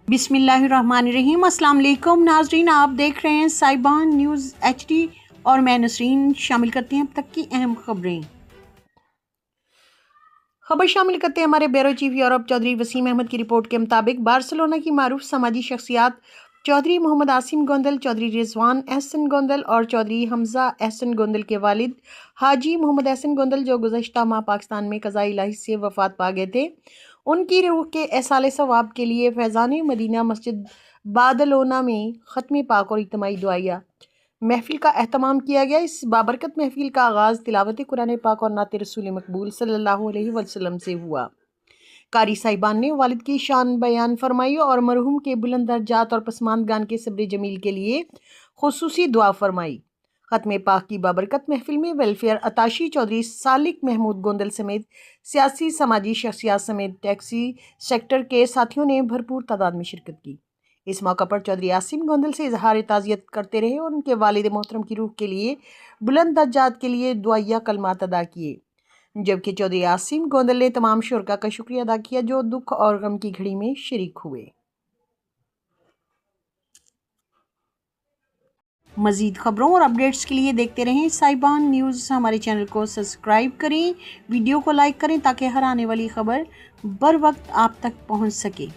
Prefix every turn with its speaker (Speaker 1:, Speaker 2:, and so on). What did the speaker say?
Speaker 1: बिस्मिल्लाहिर्रहमानिर्रहीम। अस्सलाम वालेकुम नाजरीन, आप देख रहे हैं साहिबान न्यूज़ HD और मैं नसरीन। शामिल करते हैं अब तक की अहम खबरें। खबर शामिल करते हैं हमारे bureau chief Europe Chaudhry Waseem Ahmed की रिपोर्ट के मुताबिक बार्सिलोना की मारूफ समाजी शख्सियात चौधरी मोहम्मद आसिम गोंदल, चौधरी रिजवान एहसन गोंदल और चौधरी हमजा एहसन गोंदल के वालिद हाजी मोहम्मद एहसन गोंदल, जो गुज़श्ता माह पाकिस्तान में क़ज़ा इलाही से वफ़ात पा गए थे, उनकी रूह के एहसाले सवाब के लिए फैज़ान मदीना मस्जिद बादलोना में ख़त्म पाक और इज्तिमाई दुआया महफिल का एहतमाम किया गया। इस बाबरकत महफिल का आगाज़ तिलावत कुरान पाक और नात रसूल मकबूल सल्लल्लाहु अलैहि वसल्लम से हुआ। कारी साहिबान ने वालिद की शान बयान फरमाई और मरहूम के बुलंद दर्जात और पसमानदगान के सब्र जमील के लिए खुसूसी दुआ फरमाई। ख़त्म पाक की बाबरकत महफिल में वेलफेयर अताशी चौधरी सालिक महमूद गोंदल समेत सियासी समाजी शख्सियात समेत टैक्सी सेक्टर के साथियों ने भरपूर तादाद में शिरकत की। इस मौका पर चौधरी आसिम गोंदल से इजहार ताज़ियत करते रहे और उनके वालिद मोहतरम की रूह के लिए बुलंद दर्जात के लिए दुआया कलमात अदा किए, जबकि चौधरी आसिम गोंदल ने तमाम शुरका का शुक्रिया अदा किया जो दुख और गम की घड़ी में शरीक हुए। मज़ीद खबरों और अपडेट्स के लिए देखते रहें साहिबान न्यूज़। हमारे चैनल को सब्सक्राइब करें, वीडियो को लाइक करें ताकि हर आने वाली खबर बर वक्त आप तक पहुंच सके।